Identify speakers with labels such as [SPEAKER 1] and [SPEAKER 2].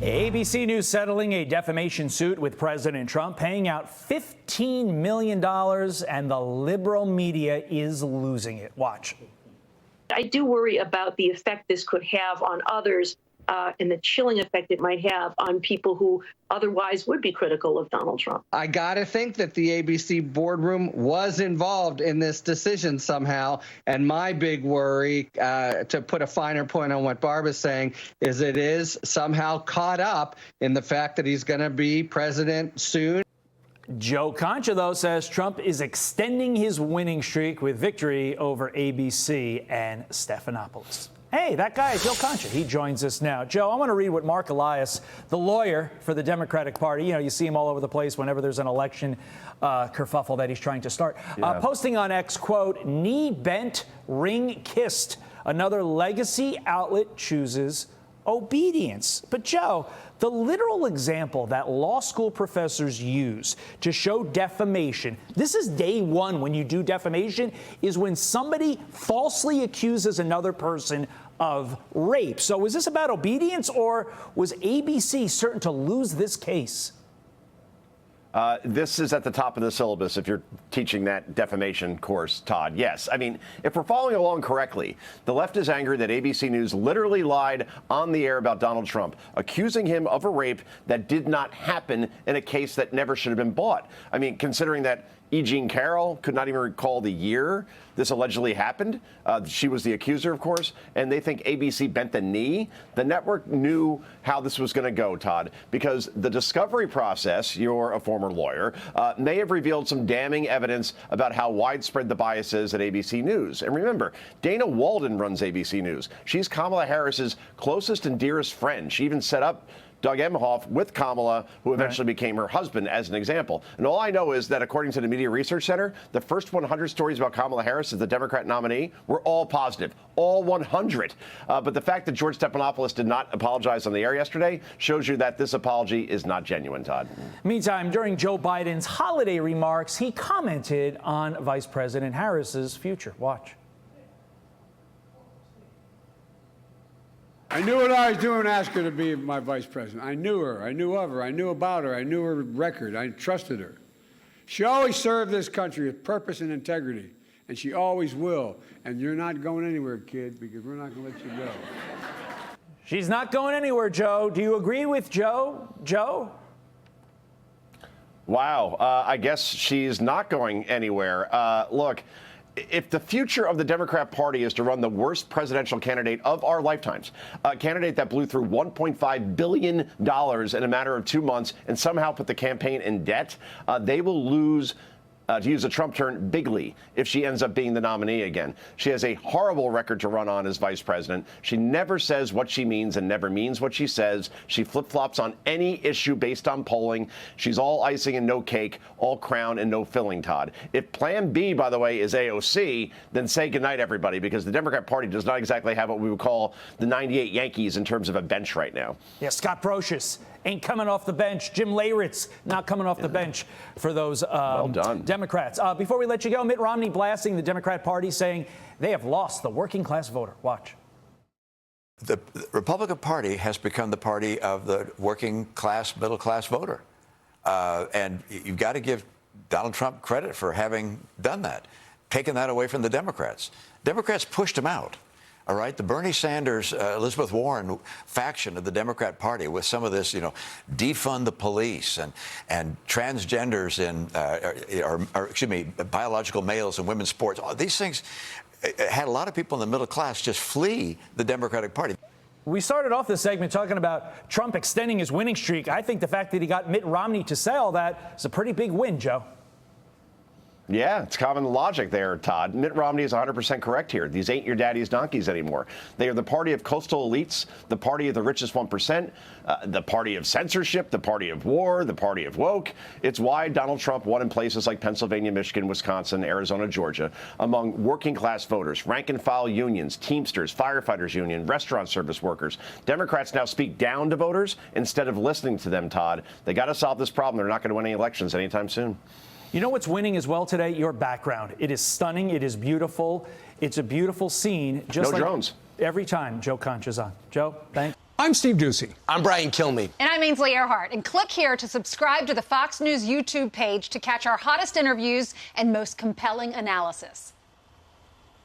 [SPEAKER 1] ABC News settling a defamation suit with President Trump, paying out $15 million, and the liberal media is losing it. Watch.
[SPEAKER 2] I do worry about the effect this could have on others and the chilling effect it might have on people who otherwise would be critical of Donald Trump.
[SPEAKER 3] I got to think that the ABC boardroom was involved in this decision somehow. And my big worry, to put a finer point on what Barbara's saying, is it is somehow caught up in the fact that he's going to be president soon.
[SPEAKER 1] Joe Concha, though, says Trump is extending his winning streak with victory over ABC and Stephanopoulos. Hey, that guy, Joe Concha, he joins us now. Joe, I want to read what Mark Elias, the lawyer for the Democratic Party, you see him all over the place whenever there's an election kerfuffle that he's trying to start. Posting on X, quote, knee bent, ring kissed. Another legacy outlet chooses obedience. But Joe, the literal example that law school professors use to show defamation, this is day one when you do defamation, is when somebody falsely accuses another person of rape. So is this about obedience, or was ABC certain to lose this case?
[SPEAKER 4] This is at the top of the syllabus if you're teaching that defamation course, Todd. Yes. I mean, if we're following along correctly, the left is angry that ABC News literally lied on the air about Donald Trump, accusing him of a rape that did not happen in a case that never should have been bought. I mean, considering that E. Jean Carroll could not even recall the year this allegedly happened. She was the accuser, of course, and they think ABC bent the knee. The network knew how this was going to go, Todd, because the discovery process, you're a former lawyer, may have revealed some damning evidence about how widespread the bias is at ABC News. And remember, Dana Walden runs ABC News. She's Kamala Harris's closest and dearest friend. She even set up Doug Emhoff with Kamala, who eventually became her husband, as an example. And all I know is that, according to the Media Research Center, the first 100 stories about Kamala Harris as the Democrat nominee were all positive, all 100. But the fact that George Stephanopoulos did not apologize on the air yesterday shows you that this apology is not genuine, Todd.
[SPEAKER 1] Meantime, during Joe Biden's holiday remarks, he commented on Vice President Harris's future. Watch.
[SPEAKER 5] I knew what I was doing, asked her to be my vice president. I knew her. I knew of her. I knew about her. I knew her record. I trusted her. She always served this country with purpose and integrity, and she always will. And you're not going anywhere, kid, because we're not going to let you go.
[SPEAKER 1] She's not going anywhere, Joe. Do you agree with Joe? Joe?
[SPEAKER 4] Wow. I guess she's not going anywhere. Look, if the future of the Democrat Party is to run the worst presidential candidate of our lifetimes, a candidate that blew through $1.5 billion in a matter of 2 months and somehow put the campaign in debt, they will lose, to use a Trump term, bigly if she ends up being the nominee again. She has a horrible record to run on as vice president. She never says what she means and never means what she says. She flip-flops on any issue based on polling. She's all icing and no cake, all crown and no filling, Todd. If plan B, by the way, is AOC, then say goodnight, everybody, because the Democrat Party does not exactly have what we would call the 98 Yankees in terms of a bench right now.
[SPEAKER 1] Yeah, Scott Brocious ain't coming off the bench. Jim Leyritz not coming off the bench for those
[SPEAKER 4] well done.
[SPEAKER 1] Democrats. Before we let you go, Mitt Romney blasting the Democrat Party, saying they have lost the working class voter. Watch.
[SPEAKER 6] The Republican Party has become the party of the working class, middle class voter. And you've got to give Donald Trump credit for having done that, taken that away from the Democrats. Democrats pushed him out. All right, the Bernie Sanders, Elizabeth Warren faction of the Democrat Party with some of this, defund the police and transgenders in, biological males in women's sports. These things had a lot of people in the middle class just flee the Democratic Party.
[SPEAKER 1] We started off this segment talking about Trump extending his winning streak. I think the fact that he got Mitt Romney to say all that is a pretty big win, Joe.
[SPEAKER 4] Yeah, it's common logic there, Todd. Mitt Romney is 100% correct here. These ain't your daddy's donkeys anymore. They are the party of coastal elites, the party of the richest 1%, the party of censorship, the party of war, the party of woke. It's why Donald Trump won in places like Pennsylvania, Michigan, Wisconsin, Arizona, Georgia, among working class voters, rank and file unions, Teamsters, firefighters union, restaurant service workers. Democrats now speak down to voters instead of listening to them, Todd. They got to solve this problem. They're not going to win any elections anytime soon.
[SPEAKER 1] You know what's winning as well today? Your background. It is stunning. It is beautiful. It's a beautiful scene. Just
[SPEAKER 4] no
[SPEAKER 1] like
[SPEAKER 4] drones.
[SPEAKER 1] Every time Joe Concha's on. Joe, thanks.
[SPEAKER 7] I'm Steve Ducey.
[SPEAKER 8] I'm Brian Kilmeade.
[SPEAKER 9] And I'm Ainsley Earhart. And click here to subscribe to the Fox News YouTube page to catch our hottest interviews and most compelling analysis.